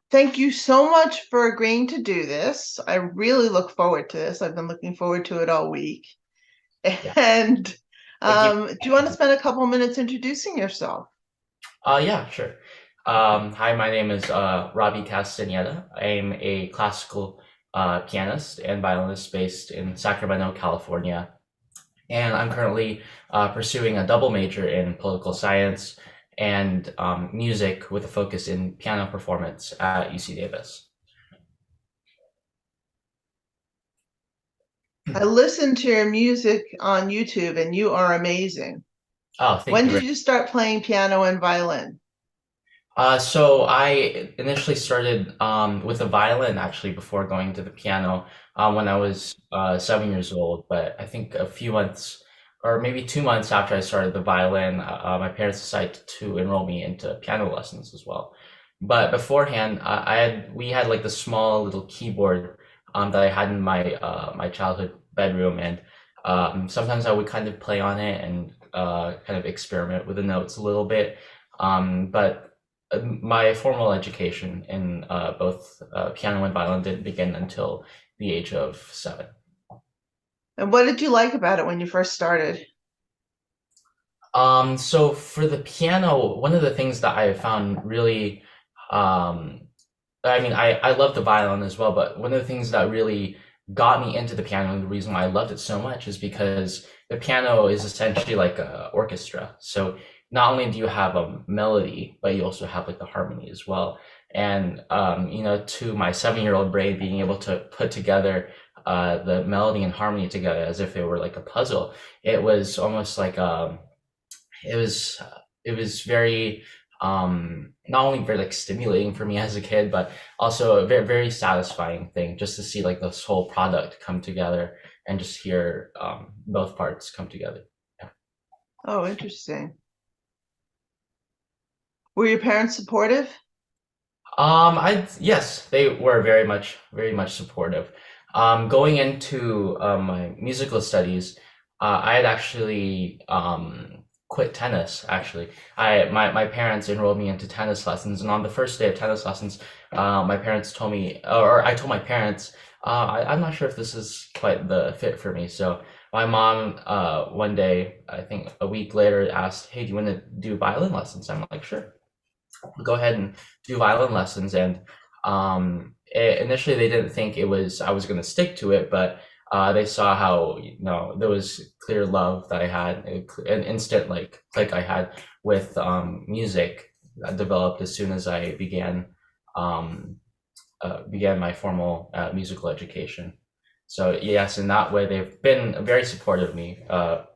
Thank you so much for agreeing to do this. I really look forward to this. I've been looking forward to it all week. Yeah. And Thank you. do you want to spend a couple minutes introducing yourself? Yeah, sure. Hi, my name is Robi Castaneda. I'm a classical pianist and violinist based in Sacramento, California. And I'm currently pursuing a double major in political science and music with a focus in piano performance at UC Davis. I listened to your music on YouTube and you are amazing. Oh, thank When you did very you start playing piano and violin? So I initially started with the violin actually before going to the piano when I was 7 years old. But I think a few months or maybe 2 months after I started the violin, my parents decided to enroll me into piano lessons as well. But beforehand, we had like the small little keyboard that I had in my childhood bedroom, and sometimes I would kind of play on it and kind of experiment with the notes a little bit. But my formal education in both piano and violin didn't begin until the age of 7. And what did you like about it when you first started? So for the piano, one of the things that I found really, um, I mean, I love the violin as well, but one of the things that really got me into the piano and the reason why I loved it so much is because the piano is essentially like a orchestra. So not only do you have a melody, but you also have like the harmony as well. And to my 7-year-old brain, being able to put together the melody and harmony together as if they were like a puzzle, it was almost like it was it was very not only very like stimulating for me as a kid, but also a very very satisfying thing just to see like this whole product come together and just hear both parts come together. Yeah. Oh, interesting. Were your parents supportive? I yes, they were very much supportive. Going into my musical studies, I had actually quit tennis. Actually, my parents enrolled me into tennis lessons, and on the first day of tennis lessons, my parents told me, or I told my parents, I'm not sure if this is quite the fit for me. So my mom, one day, I think a week later, asked, "Hey, do you want to do violin lessons?" I'm like, "Sure." Go ahead and do violin lessons. And initially they didn't think it was I was going to stick to it, but they saw how there was clear love that I had, an instant like click I had with music that developed as soon as I um, began my formal musical education. So yes, in that way they've been very supportive of me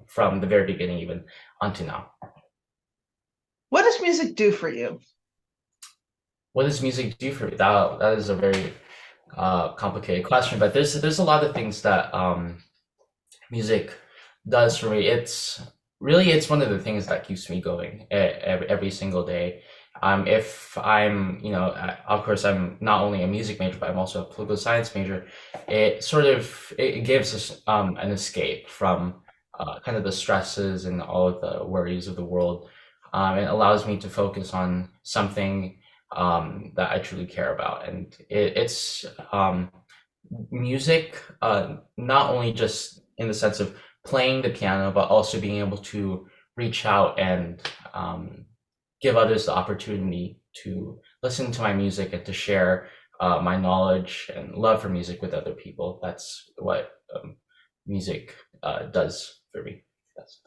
from the very beginning even until now. What does music do for you? What does music do for you? That is a very complicated question, but there's a lot of things that music does for me. It's one of the things that keeps me going every single day. If I'm, of course, I'm not only a music major, but I'm also a political science major. It gives us an escape from kind of the stresses and all of the worries of the world. It allows me to focus on something that I truly care about, and it's music, not only just in the sense of playing the piano, but also being able to reach out and give others the opportunity to listen to my music and to share my knowledge and love for music with other people. That's what music does for me. That's,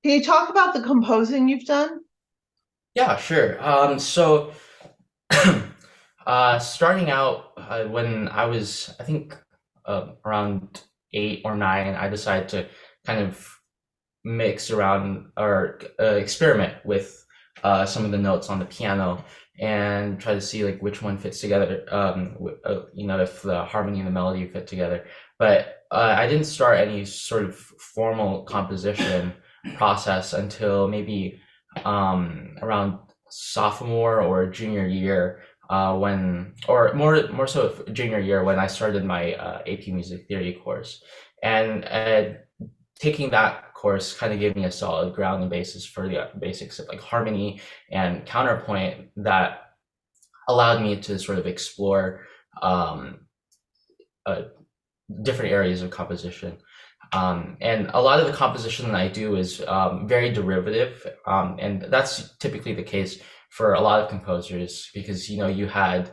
Can you talk about the composing you've done? yeah, sure. So starting out when I was, I think, around 8 or 9, I decided to kind of mix around or experiment with some of the notes on the piano and try to see like which one fits together. If the harmony and the melody fit together. But I didn't start any sort of formal composition process until maybe around sophomore or junior year, or more so junior year when I started my AP Music Theory course. And taking that course kind of gave me a solid ground and basis for the basics of like harmony and counterpoint that allowed me to sort of explore um, uh, different areas of composition. And a lot of the composition that I do is very derivative, and that's typically the case for a lot of composers because you had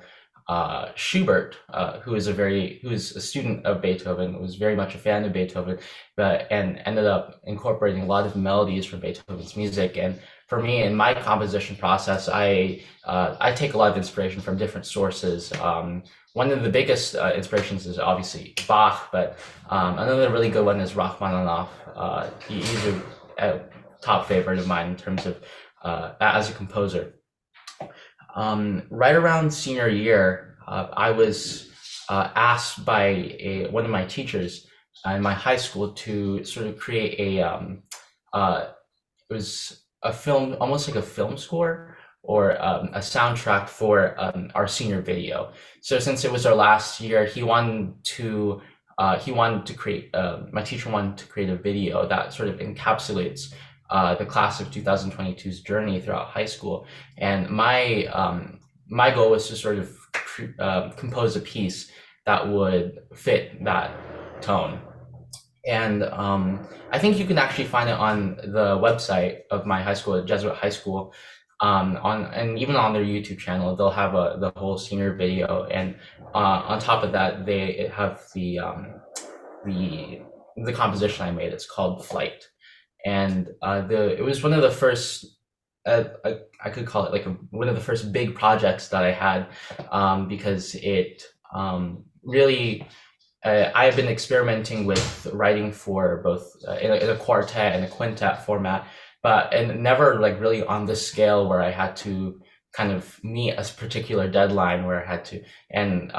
Schubert, who is a student of Beethoven, was very much a fan of Beethoven, but and ended up incorporating a lot of melodies from Beethoven's music. And for me, in my composition process, I take a lot of inspiration from different sources. One of the biggest inspirations is obviously Bach, but another really good one is Rachmaninoff. He's a top favorite of mine in terms of as a composer. Right around senior year, I was asked by one of my teachers in my high school to sort of create it was a film, almost like a film score or a soundtrack for our senior video. So since it was our last year, he wanted to create, my teacher wanted to create a video that sort of encapsulates the class of 2022's journey throughout high school. And my goal was to sort of compose a piece that would fit that tone. And I think you can actually find it on the website of my high school, Jesuit High School, and even on their YouTube channel, they'll have the whole senior video, and on top of that, they have the the composition I made. It's called Flight, and it was one of the first. I could call it like one of the first big projects that I had, because it really I have been experimenting with writing for both in a quartet and a quintet format, but and never like really on this scale where I had to kind of meet a particular deadline where I had to and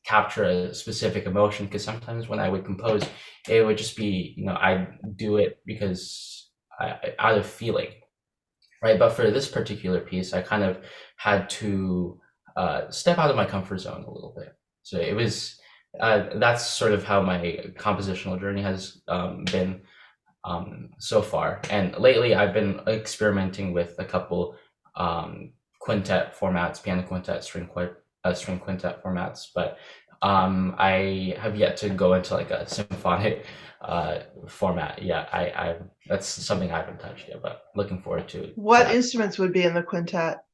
capture a specific emotion. Because sometimes when I would compose, it would just be I do it because out of feeling, right? But for this particular piece, I kind of had to step out of my comfort zone a little bit. So it was that's sort of how my compositional journey has been so far. And lately, I've been experimenting with a couple quintet formats, piano quintet, string quintet formats. But I have yet to go into like a symphonic format. Yeah, I that's something I haven't touched yet, but looking forward to What that. instruments would be in the quintet?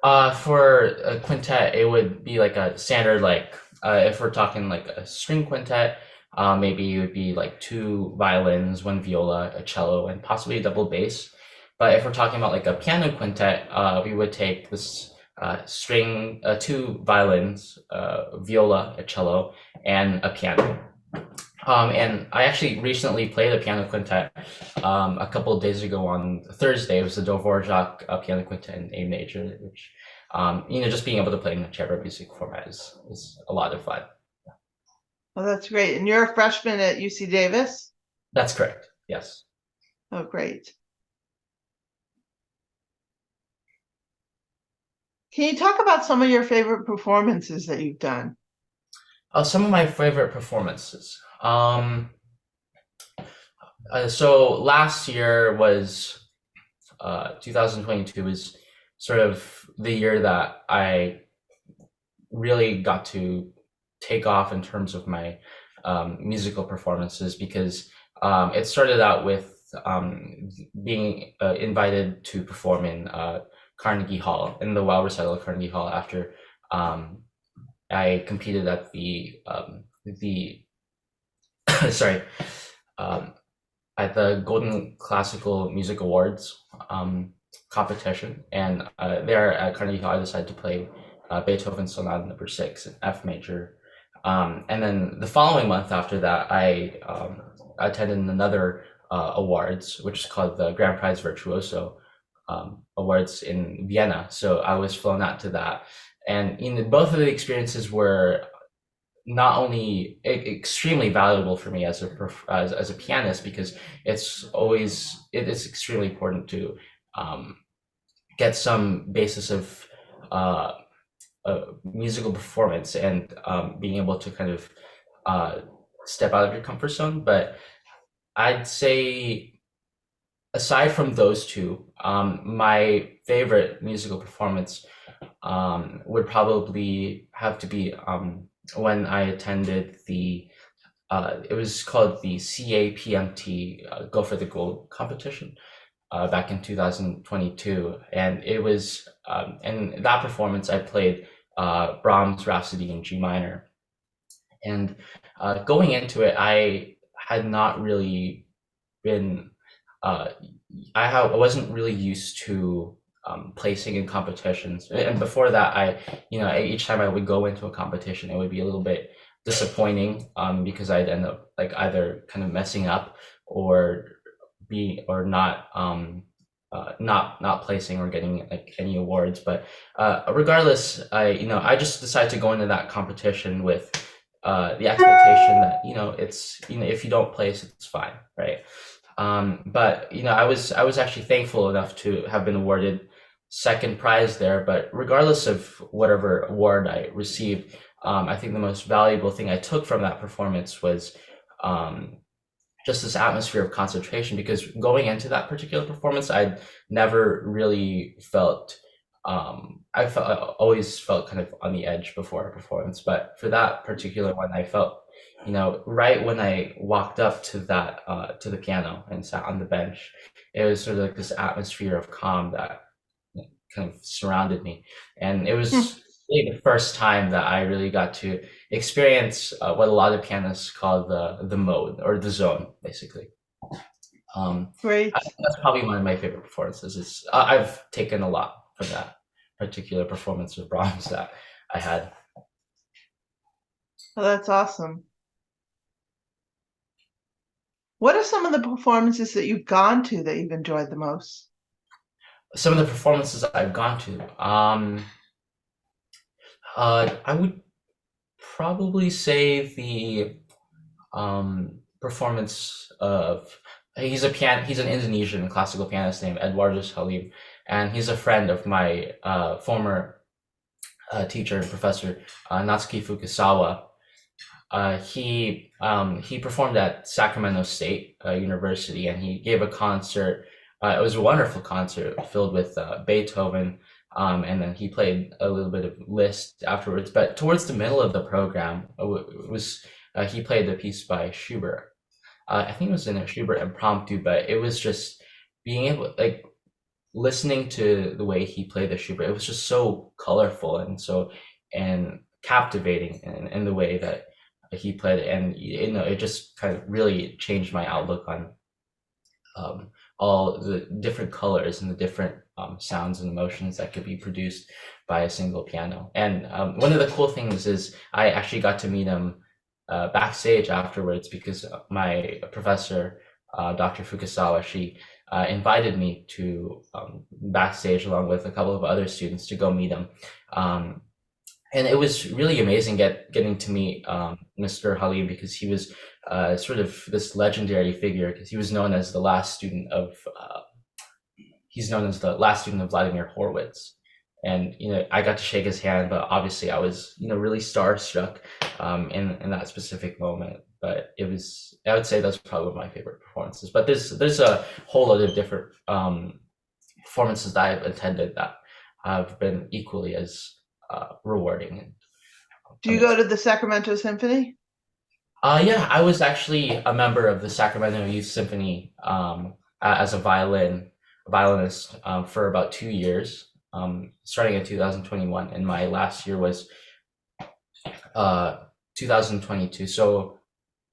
For a quintet, it would be like a standard, like if we're talking like a string quintet, maybe it would be like two violins, one viola, a cello, and possibly a double bass. But if we're talking about like a piano quintet, we would take this two violins, viola, a cello, and a piano. And I actually recently played a piano quintet a couple of days ago on Thursday. It was the Dvorak piano quintet in A major, which just being able to play in the chamber music format is a lot of fun. Oh, that's great. And you're a freshman at UC Davis? That's correct. Yes. Oh, great. Can you talk about some of your favorite performances that you've done? Some of my favorite performances. So last year was 2022 was sort of the year that I really got to take off in terms of my musical performances, because it started out with being invited to perform in Carnegie Hall, in the WOW recital at Carnegie Hall, after I competed at the sorry at the Golden Classical Music Awards competition, and there at Carnegie Hall, I decided to play Beethoven Sonata Number 6 in F major. And then the following month after that, I attended another awards, which is called the Grand Prize Virtuoso Awards in Vienna. So I was flown out to that. And both of the experiences were not only extremely valuable for me as a pianist, because it is extremely important to get some basis of musical performance and being able to kind of step out of your comfort zone. But I'd say aside from those two, my favorite musical performance would probably have to be when I attended it was called the CAPMT Go for the Gold competition back in 2022. And it was, in that performance, I played Brahms' Rhapsody in G minor. And going into it, I had not really been uh, I wasn't really used to placing in competitions, and before that, each time I would go into a competition, it would be a little bit disappointing because I'd end up like either kind of messing up or not placing or getting like any awards. But regardless, I just decided to go into that competition with the expectation that it's if you don't place, it's fine, right? But I was actually thankful enough to have been awarded second prize there. But regardless of whatever award I received, I think the most valuable thing I took from that performance was um, just this atmosphere of concentration. Because going into that particular performance, I'd never really felt. I always felt kind of on the edge before a performance, but for that particular one, I felt right when I walked up to to the piano and sat on the bench, it was sort of like this atmosphere of calm that kind of surrounded me. And it Hmm, was really the first time that I really got to experience what a lot of pianists call the mode or the zone, basically. I great. think that's probably one of my favorite performances. I've taken a lot from that particular performance of Brahms that I had. Oh, that's awesome. What are some of the performances that you've gone to that you've enjoyed the most? Some of the performances I've gone to, I would probably say the performance of he's an Indonesian classical pianist named Eduardus Halim, and he's a friend of my former teacher and professor Natsuki Fukusawa. He performed at Sacramento State University, and he gave a concert. It was a wonderful concert filled with Beethoven, and then he played a little bit of Liszt afterwards. But towards the middle of the program, he played a piece by Schubert. I think it was in a Schubert impromptu, but it was just being able, like, listening to the way he played the Schubert. It was just so colorful and captivating in the way that he played it. And it just kind of really changed my outlook on um, all the different colors and the different sounds and emotions that could be produced by a single piano. And one of the cool things is I actually got to meet him backstage afterwards because my professor, Dr. Fukasawa, she invited me to backstage along with a couple of other students to go meet him. Um, and it was really amazing getting to meet Mr. Halim because he was sort of this legendary figure because he's known as the last student of Vladimir Horowitz. And I got to shake his hand, but obviously I was really starstruck in that specific moment. But I would say that's probably one of my favorite performances. But there's a whole lot of different performances that I've attended that have been equally as rewarding and Do you go amazing. to the Sacramento Symphony? Yeah, I was actually a member of the Sacramento Youth Symphony as a violinist for about 2 years, starting in 2021, and my last year was uh, 2022. So,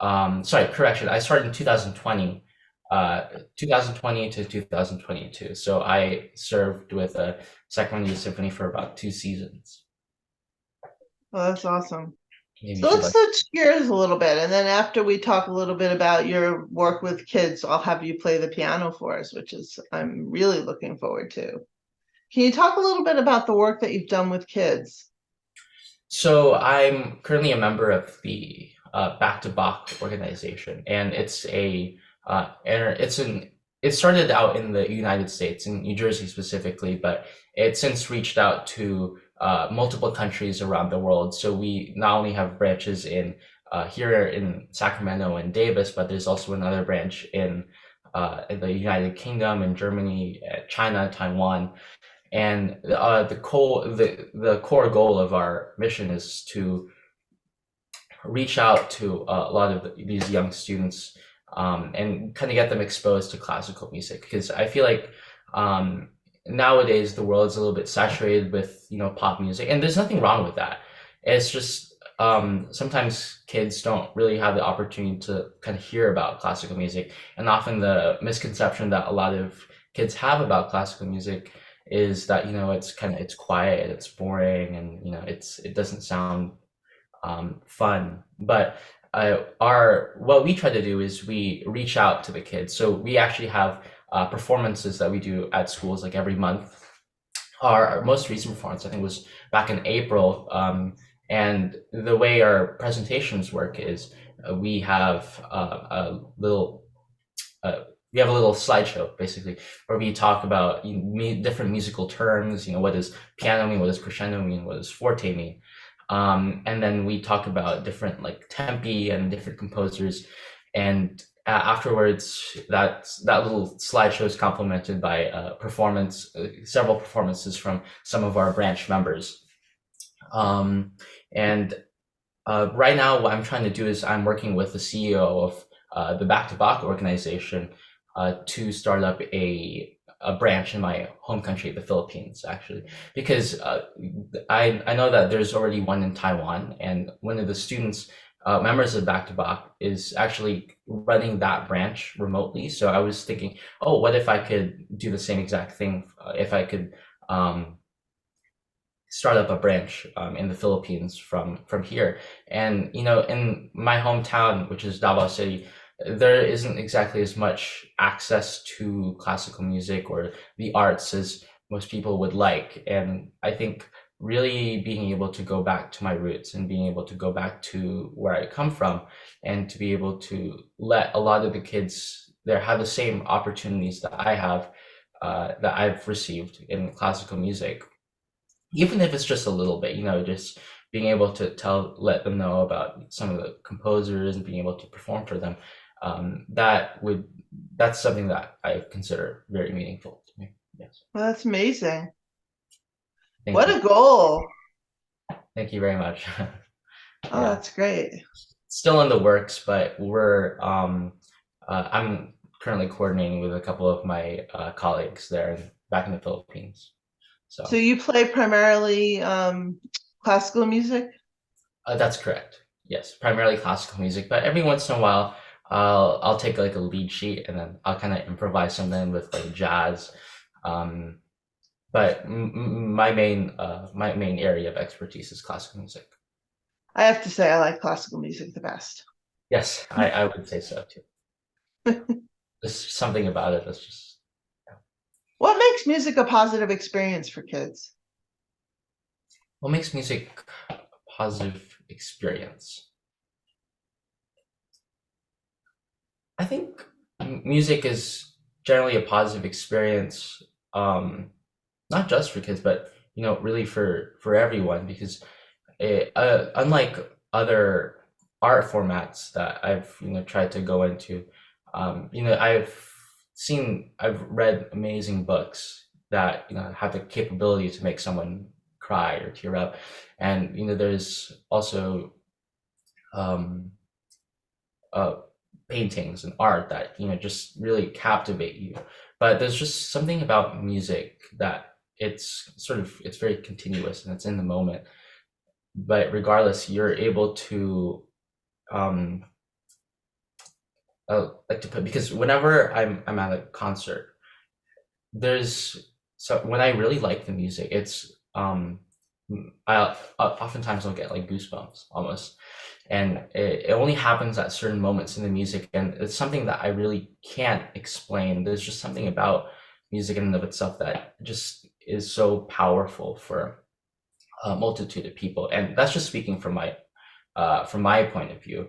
sorry, correction. I started in 2020 to 2022. So I served with a Sacramento Youth Symphony for about 2 seasons. Oh, that's awesome. Maybe you So should let's like. switch gears a little bit. And then after we talk a little bit about your work with kids, I'll have you play the piano for us, which is I'm really looking forward to. Can you talk a little bit about the work that you've done with kids? So I'm currently a member of the Back to Bach organization, and it started out in the United States, in New Jersey specifically, but it's since reached out to multiple countries around the world. So we not only have branches in here in Sacramento and Davis, but there's also another branch in the United Kingdom, in Germany, China, Taiwan. And the core goal of our mission is to reach out to a lot of these young students, and kind of get them exposed to classical music, because I feel like nowadays the world is a little bit saturated with pop music, and there's nothing wrong with that. It's just sometimes kids don't really have the opportunity to kind of hear about classical music, and often the misconception that a lot of kids have about classical music is that it's quiet, it's boring, and it doesn't sound fun. But our what we try to do is we reach out to the kids. So we actually have performances that we do at schools like every month. Our most recent performance, I think, was back in April. And the way our presentations work is we have we have a little slideshow, basically, where we talk about different musical terms. What does piano mean? What does crescendo mean? What does forte mean? And then we talk about different like tempi and different composers. And afterwards, that little slideshow is complemented by several performances from some of our branch members. And right now, what I'm trying to do is I'm working with the CEO of the Back to Bach organization to start up a branch in my home country, the Philippines, actually, because I know that there's already one in Taiwan, and one of the students, members of Back to Bach, is actually running that branch remotely. So I was thinking, oh, what if I could do the same exact thing? If I could start up a branch in the Philippines from here. And in my hometown, which is Davao City, there isn't exactly as much access to classical music or the arts as most people would like. And I think really being able to go back to my roots and being able to go back to where I come from, and to be able to let a lot of the kids there have the same opportunities that I have, that I've received in classical music, even if it's just a little bit, just being able to let them know about some of the composers and being able to perform for them. That's something that I consider very meaningful to me. Yes. Well, that's amazing. Thank What you. a goal. Thank you very much. Oh, Yeah. that's great. Still in the works, but I'm currently coordinating with a couple of my colleagues there back in the Philippines. So So you play primarily classical music? that's correct. Yes, primarily classical music, but every once in a while, I'll take like a lead sheet, and then I'll kind of improvise something with like jazz. Um, but my main area of expertise is classical music. I have to say I like classical music the best. Yes, I would say so too. There's something about it that's just, What makes music a positive experience for kids? what makes music a positive experience. I think music is generally a positive experience, not just for kids, but really for everyone, because unlike other art formats that I've tried to go into, I've read amazing books that have the capability to make someone cry or tear up, and there's also um, uh, paintings and art that just really captivate you. But there's just something about music that it's very continuous and it's in the moment. But regardless, you're able to um like to put, because whenever I'm at a concert, when I really like the music, it's oftentimes I'll get like goosebumps almost, and it only happens at certain moments in the music, and it's something that I really can't explain. There's just something about music in and of itself that just is so powerful for a multitude of people, and that's just speaking from my point of view.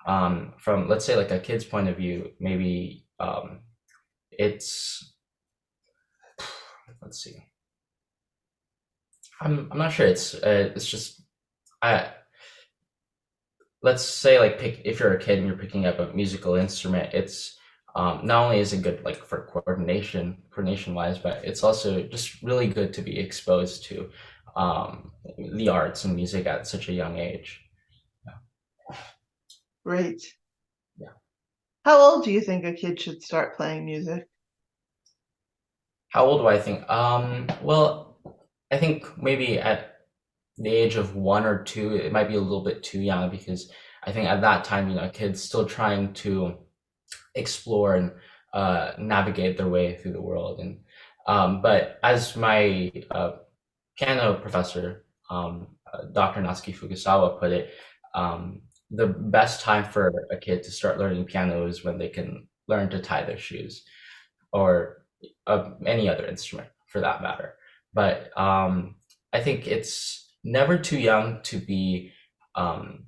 From, let's say, like a kid's point of view, maybe it's let's see. I'm not sure. It's just I let's say like pick if you're a kid and you're picking up a musical instrument, it's not only is it good like for coordination wise, but it's also just really good to be exposed to the arts and music at such a young age. Great. Yeah. How old do you think a kid should start playing music? How old do I think? Well, I think maybe at the age of 1 or 2, it might be a little bit too young because I think at that time, kids still trying to explore and navigate their way through the world. And but as my piano professor, Dr. Natsuki Fukusawa, put it, the best time for a kid to start learning piano is when they can learn to tie their shoes or any other instrument for that matter. But I think it's never too young to be um,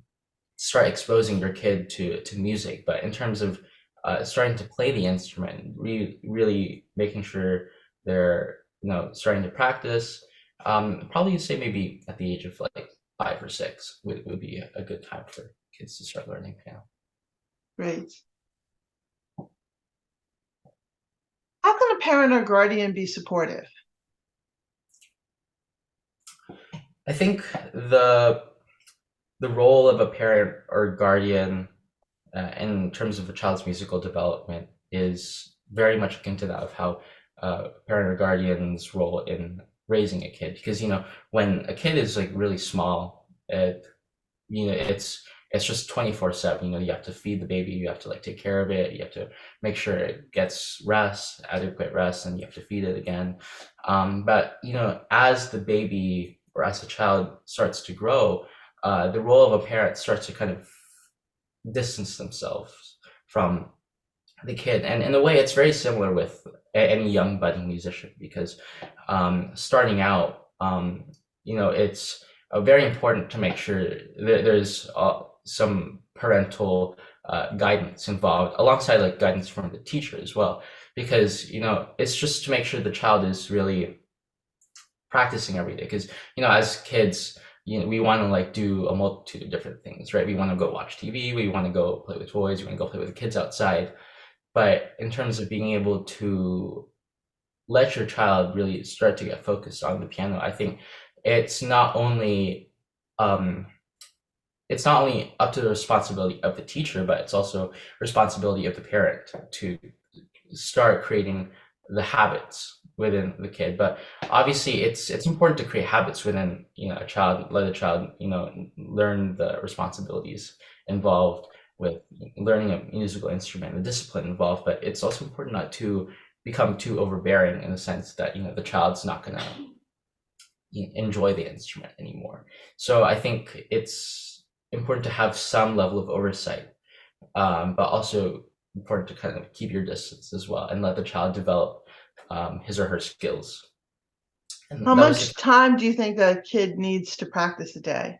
start exposing your kid to music. But in terms of starting to play the instrument, really making sure they're starting to practice. Probably say maybe at the age of like 5 or 6 would be a good time for kids to start learning piano. Great. How can a parent or guardian be supportive? I think the role of a parent or guardian in terms of a child's musical development is very much akin to that of how parent or guardian's role in raising a kid. Because when a kid is like really small, it's just 24/7. You have to feed the baby, you have to like take care of it, you have to make sure it gets rest, adequate rest, and you have to feed it again. But as the baby or as the child starts to grow, the role of a parent starts to kind of distance themselves from the kid. And in a way, it's very similar with any young budding musician because starting out, it's very important to make sure that there's some parental guidance involved alongside like guidance from the teacher as well, because it's just to make sure the child is really practicing every day. Because as kids, we want to like do a multitude of different things, right? We want to go watch TV, we want to go play with toys, we want to go play with the kids outside. But in terms of being able to let your child really start to get focused on the piano, I think it's not only um, it's not only up to the responsibility of the teacher, but it's also responsibility of the parent to start creating the habits within the kid. But obviously it's important to create habits within a child, let a child learn the responsibilities involved with learning a musical instrument, the discipline involved. But it's also important not to become too overbearing in the sense that the child's not going to enjoy the instrument anymore. So I think it's important to have some level of oversight, but also important to kind of keep your distance as well and let the child develop his or her skills. How And that was much time do you think a kid needs to practice a day?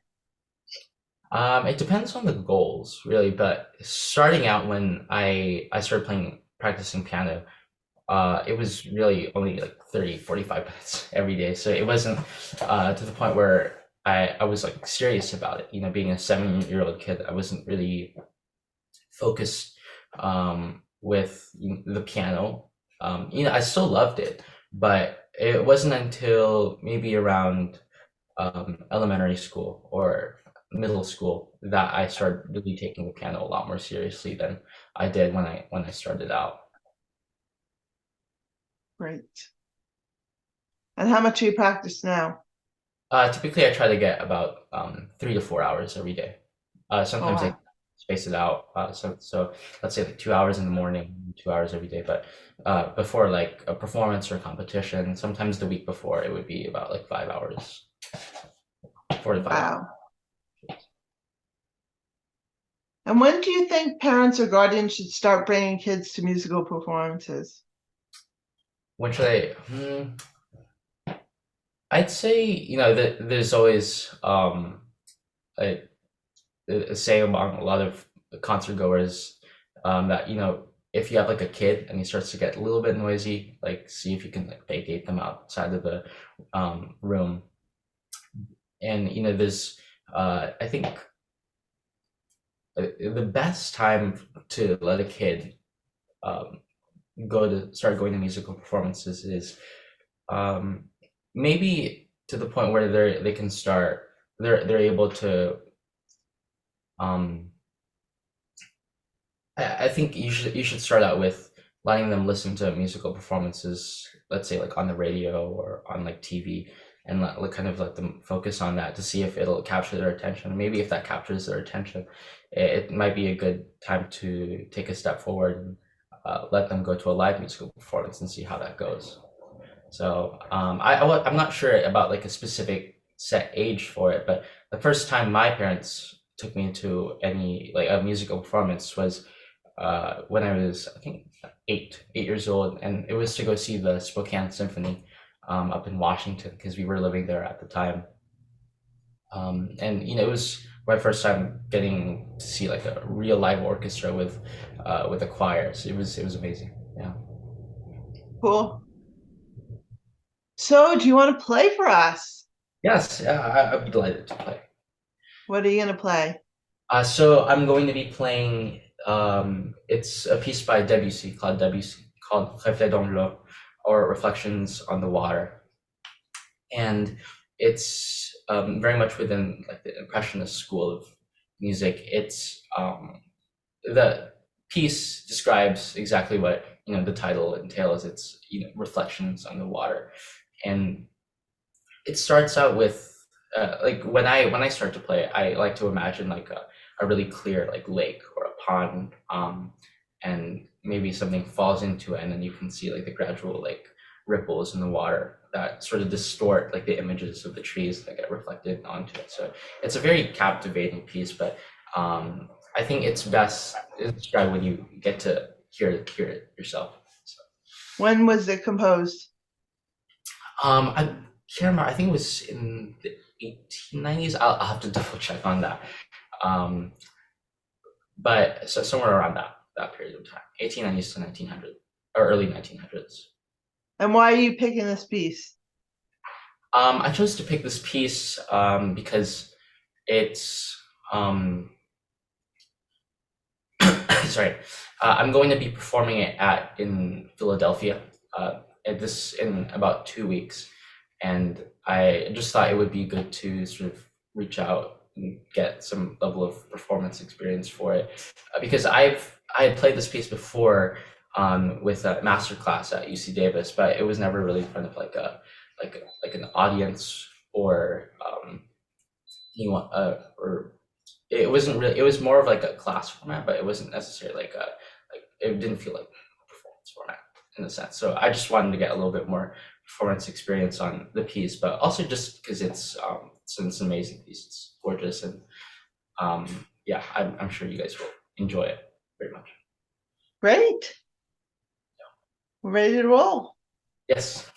it depends on the goals really, but starting out when I started practicing piano, it was really only like 30-45 minutes every day. So it wasn't to the point where I was like serious about it. Being a 7-year-old kid, I wasn't really focused with the piano. I still loved it, but it wasn't until maybe around elementary school or middle school that I started really taking the piano a lot more seriously than I did when I started out. Great. And how much do you practice now? Typically, I try to get about 3 to 4 hours every day. Oh, Sometimes I wow. space it out. So let's say like 2 hours in the morning, 2 hours every day. But before like a performance or a competition, sometimes the week before it would be about like 5 hours, 4 to 5 hours. Wow. And when do you think parents or guardians should start bringing kids to musical performances? When should I? I'd say that there's always a, a saying among a lot of concert goers that if you have like a kid and he starts to get a little bit noisy, like see if you can like vacate them outside of the room. And there's I think the best time to let a kid um, start going to musical performances is um, maybe to the point where they can start they're able to um, I think you should start out with letting them listen to musical performances, let's say like on the radio or on like TV, and kind of let them focus on that to see if it'll capture their attention. Maybe if that captures their attention, it might be a good time to take a step forward and let them go to a live musical performance and see how that goes. So I'm not sure about like a specific set age for it, but the first time my parents took me to any like a musical performance was when I was, I think, 8 years old, and it was to go see the Spokane Symphony up in Washington because we were living there at the time. And it was my first time getting to see like a real live orchestra with a choir. So it was amazing. Yeah. Cool. So, do you want to play for us? Yes. Yeah. I'd be delighted to play. What are you going to play? So I'm going to be playing. It's a piece by Debussy called Reflets dans l'eau, or Reflections on the Water, and it's very much within like the Impressionist school of music. It's the piece describes exactly what the title entails. It's reflections on the water, and it starts out with like when I start to play, I like to imagine like a really clear like lake or a pond, and maybe something falls into it, and then you can see like the gradual like ripples in the water that sort of distort like the images of the trees that get reflected onto it. So it's a very captivating piece, but I think it's best described when you get to hear it yourself. So, When was it composed? I can't remember. I think it was in the 1890s. I'll have to double check on that. Um, but so somewhere around that period of time, 1890s to 1900 or early 1900s. And why are you picking this piece? I chose to pick this piece because it's sorry. I'm going to be performing it in Philadelphia in about 2 weeks, and I just thought it would be good to sort of reach out and get some level of performance experience for it, because I had played this piece before with a master class at UC Davis, but it was never really in front of like an audience or or it wasn't really, it was more of like a class format, but it wasn't necessarily like it didn't feel like a performance format in a sense. So I just wanted to get a little bit more performance experience on the piece, but also just because it's an amazing piece. It's gorgeous, and yeah, I'm sure you guys will enjoy it very much. Great. We're ready to roll. Yes.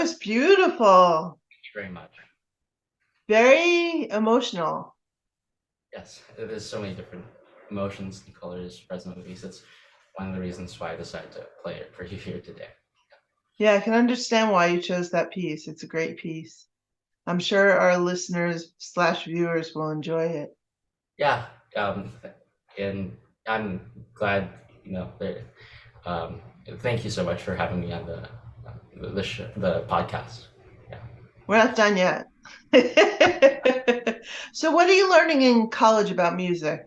was beautiful. Thank you very much. Very emotional. Yes, there's so many different emotions and colors present in the piece. That's one of the reasons why I decided to play it for you here today. Yeah, I can understand why you chose that piece. It's a great piece. I'm sure our listeners slash viewers will enjoy it. Yeah, um, and I'm glad, you know, um, thank you so much for having me on the podcast. Yeah. We're not done yet. So, what are you learning in college about music?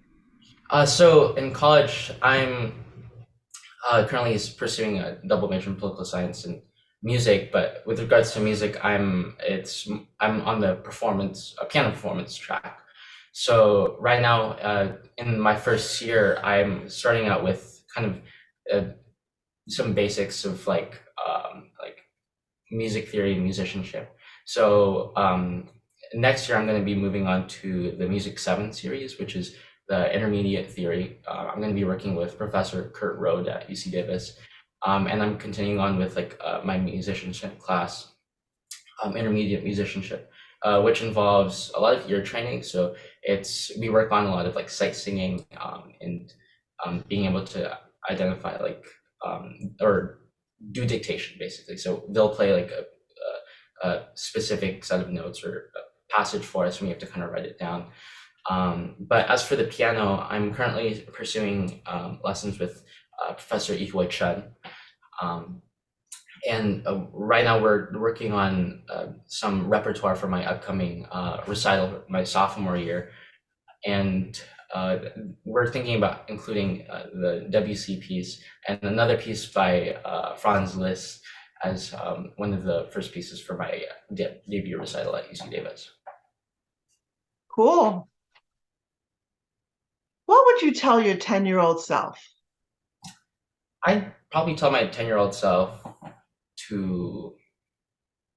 So in college, I'm currently is pursuing a double major in political science and music. But with regards to music, I'm on the piano performance track. So right now, in my first year, I'm starting out with kind of some basics of like music theory and musicianship. So next year, I'm going to be moving on to the Music 7 series, which is the intermediate theory. I'm going to be working with Professor Kurt Rode at UC Davis. And I'm continuing on with my musicianship class, intermediate musicianship, which involves a lot of ear training. So we work on a lot of like sight singing and being able to identify or do dictation basically. So they'll play like a specific set of notes or a passage for us, and we have to kind of write it down. But as for the piano, I'm currently pursuing lessons with Professor Ihua Chen. Um, and right now we're working on some repertoire for my upcoming recital, my sophomore year. And we're thinking about including the WC piece and another piece by Franz Liszt as one of the first pieces for my debut recital at UC Davis. Cool. What would you tell your 10-year-old self? I'd probably tell my 10-year-old self to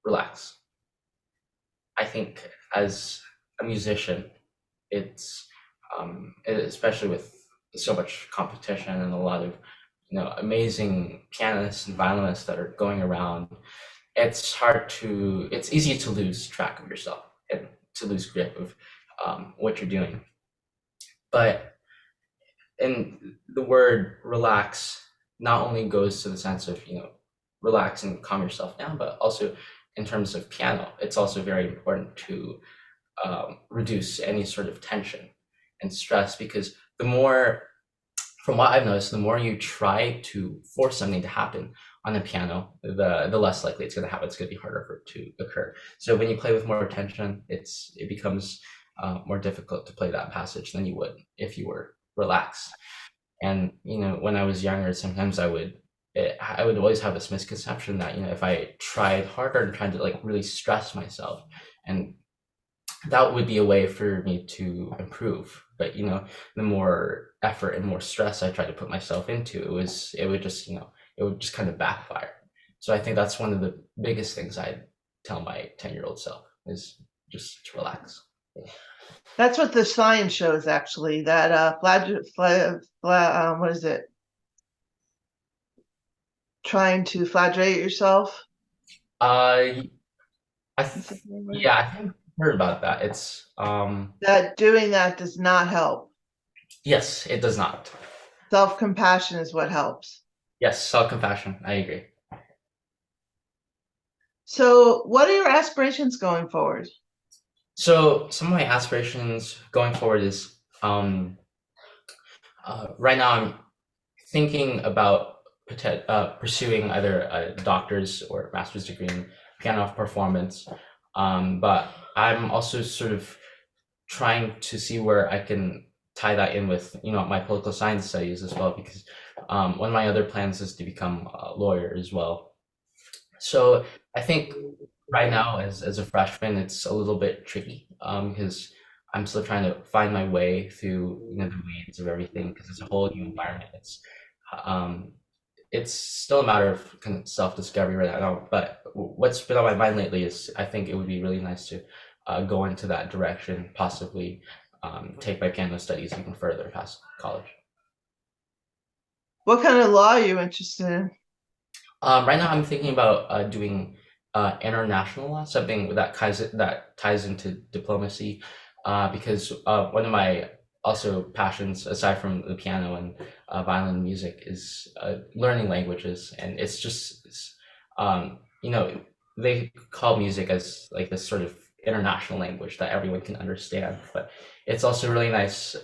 relax. I think as a musician, it's especially with so much competition and a lot of amazing pianists and violinists that are going around. It's easy to lose track of yourself and to lose grip of what you're doing. But in the word relax not only goes to the sense of relax and calm yourself down, but also in terms of piano, it's also very important to reduce any sort of tension and stress, because from what I've noticed, the more you try to force something to happen on the piano, the less likely it's going to happen. It's going to be harder for it to occur. So when you play with more tension, it becomes more difficult to play that passage than you would if you were relaxed. And when I was younger, sometimes I would always have this misconception that if I tried harder and tried to like really stress myself, and that would be a way for me to improve. But the more effort and more stress I tried to put myself into, it would just kind of backfire. So I think that's one of the biggest things I'd tell my 10-year-old self is just to relax. That's what the science shows, actually, that what is it? Trying to flagellate yourself. Uh, yeah, I think I heard about that. It's That doing that does not help. yes, it does not. Self-compassion is what helps. Yes, self-compassion. I agree. So, what are your aspirations going forward? So some of my aspirations going forward is right now I'm thinking about pursuing either a doctor's or master's degree in piano performance, but I'm also sort of trying to see where I can tie that in with my political science studies as well, because one of my other plans is to become a lawyer as well. So I think right now as a freshman, it's a little bit tricky because I'm still trying to find my way through the weeds of everything, because it's a whole new environment. Um, it's still a matter of kind of self-discovery right now. But what's been on my mind lately is I think it would be really nice to go into that direction, possibly take my piano studies even further past college. What kind of law are you interested in? Right now, I'm thinking about doing international law, something that ties into diplomacy, because one of my also passions, aside from the piano and violin music, is learning languages, and you know, they call music as like this sort of international language that everyone can understand, but it's also really nice,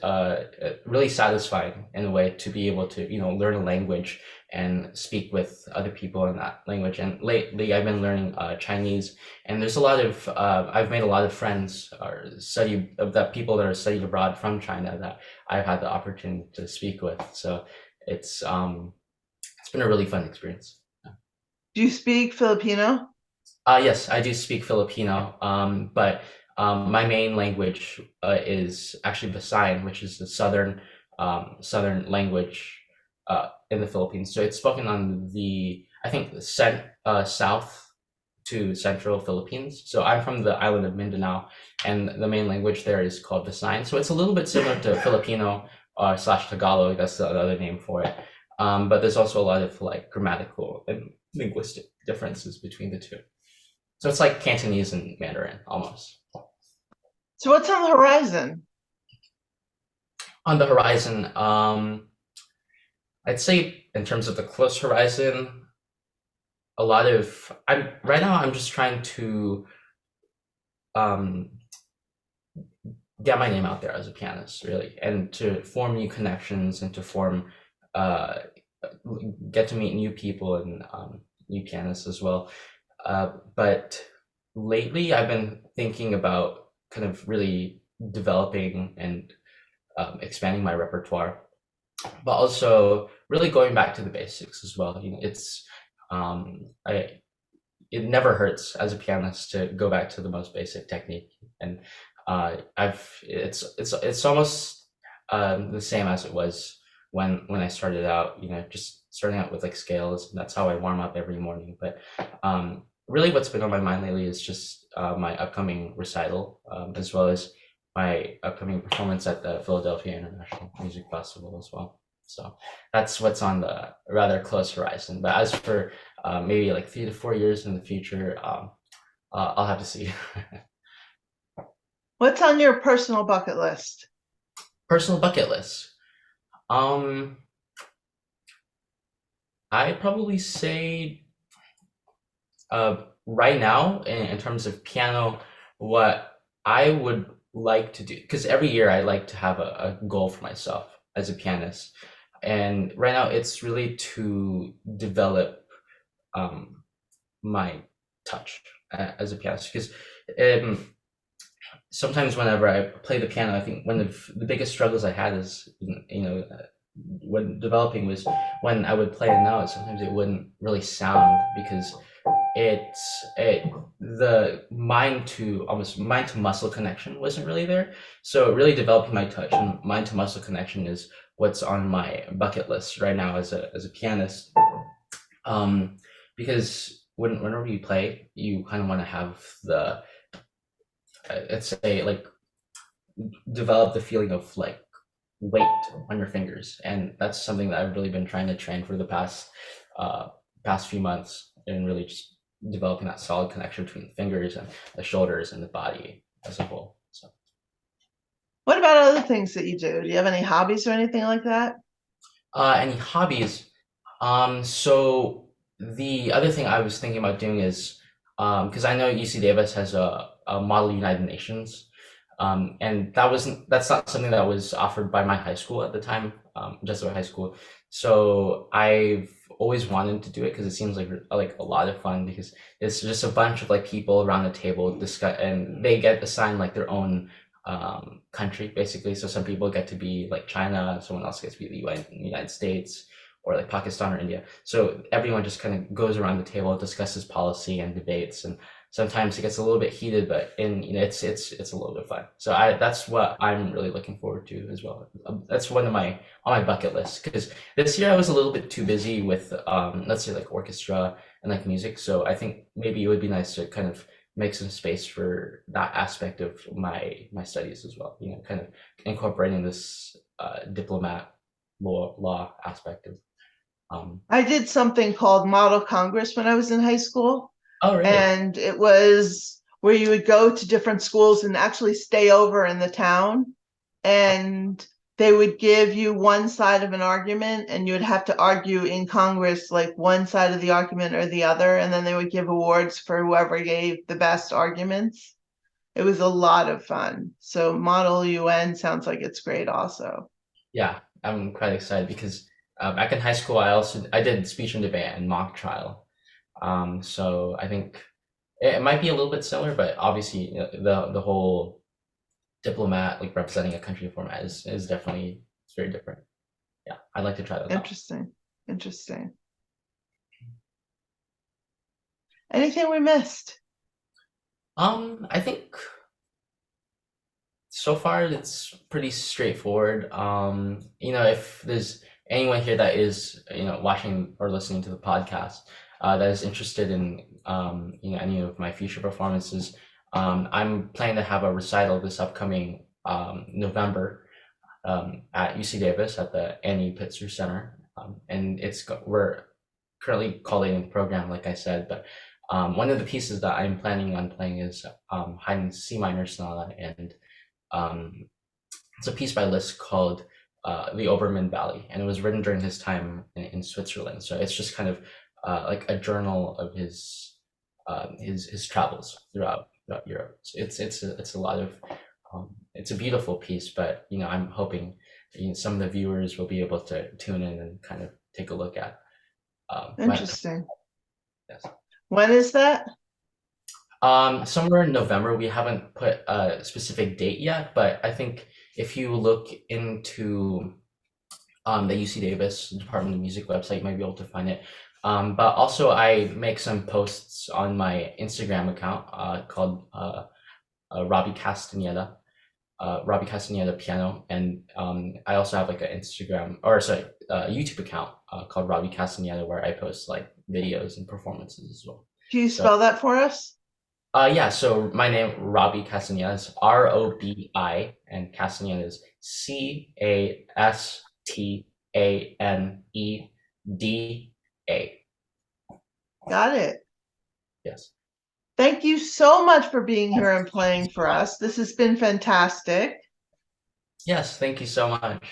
really satisfying in a way to be able to, learn a language and speak with other people in that language. And lately, I've been learning Chinese, and there's a lot of I've made a lot of friends or study of that people that are studied abroad from China that I've had the opportunity to speak with. So it's been a really fun experience. Do you speak Filipino? Yes, I do speak Filipino, but my main language is actually Visayan, which is the southern language in the Philippines. So it's spoken on I think, south to central Philippines. So I'm from the island of Mindanao, and the main language there is called Visayan. So it's a little bit similar to Filipino slash Tagalog. That's the other name for it. But there's also a lot of like grammatical and linguistic differences between the two. So it's like Cantonese and Mandarin almost. So what's on the horizon? On the horizon, I'd say in terms of the close horizon, I'm right now I'm just trying to um, get my name out there as a pianist, really, and to form new connections and to uh, get to meet new people and new pianists as well. But lately, I've been thinking about kind of really developing and expanding my repertoire, but also really going back to the basics as well. I it never hurts as a pianist to go back to the most basic technique, and it's almost the same as it was when I started out. Just starting out with like scales, and that's how I warm up every morning. But really, what's been on my mind lately is just my upcoming recital, as well as my upcoming performance at the Philadelphia International Music Festival as well. So that's what's on the rather close horizon. But as for maybe like 3 to 4 years in the future, I'll have to see. What's on your personal bucket list? Personal bucket list. Um, I'd probably say right now, in terms of piano, what I would like to do, because every year I like to have a goal for myself as a pianist. And right now it's really to develop my touch as a pianist, because um, sometimes whenever I play the piano, I think one of the biggest struggles I had is, when developing, was when I would play a note, sometimes it wouldn't really sound because the mind to muscle connection wasn't really there. So really developing my touch and mind to muscle connection is what's on my bucket list right now as a pianist. Because whenever you play, you kind of want to have let's say, like, develop the feeling of like weight on your fingers, and that's something that I've really been trying to train for the past few months, and really just developing that solid connection between the fingers and the shoulders and the body as a whole. So, What about other things that you do? Do you have any hobbies or anything like that? any hobbies? So the other thing I was thinking about doing is, because I know UC Davis has a Model United Nations, and that's not something that was offered by my high school at the time, Jesuit high school. So I've always wanted to do it because it seems like a lot of fun, because it's just a bunch of like people around the table discuss, and they get assigned like their own country basically. So some people get to be like China, someone else gets to be the United States, or like Pakistan or India. So everyone just kind of goes around the table, discusses policy and debates, and sometimes it gets a little bit heated, but it's a little bit fun. So that's what I'm really looking forward to as well. That's one of my on my bucket list, because this year I was a little bit too busy with let's say like orchestra and like music. So I think maybe it would be nice to kind of make some space for that aspect of my studies as well. Kind of incorporating this diplomat law aspect of I did something called Model Congress when I was in high school. Oh, really? And it was where you would go to different schools and actually stay over in the town, and they would give you one side of an argument and you would have to argue in Congress like one side of the argument or the other, and then they would give awards for whoever gave the best arguments. It was a lot of fun. So Model UN sounds like it's great also. Yeah, I'm quite excited because back in high school, I did speech and debate and mock trial. So I think it might be a little bit similar, but obviously the whole diplomat like representing a country format is definitely it's very different. Yeah, I'd like to try those out. Interesting. Interesting. Anything we missed? I think so far it's pretty straightforward. If there's anyone here that is, watching or listening to the podcast, that is interested in, any of my future performances, I'm planning to have a recital this upcoming November at UC Davis at the Annie Pitzer Center, and we're currently collating the program, like I said, but one of the pieces that I'm planning on playing is Haydn's C minor sonata, and um, it's a piece by Liszt called "The Obermann Valley," and it was written during his time in Switzerland. So it's just kind of like a journal of his travels throughout Europe. So it's a lot of it's a beautiful piece, but I'm hoping some of the viewers will be able to tune in and kind of take a look at my Interesting. yes. When is that? Somewhere in November. We haven't put a specific date yet, but I think if you look into the UC Davis Department of Music website, you might be able to find it. But also, I make some posts on my Instagram account called Robi Castaneda, Robi Castaneda Piano, and I also have like an Instagram or sorry, YouTube account called Robi Castaneda where I post like videos and performances as well. Can you So spell that for us? yeah, so my name Robi Castaneda is Robi, and Castaneda is Castaneda. Got it. Yes. Thank you so much for being here and playing for us. This has been fantastic. Yes, thank you so much.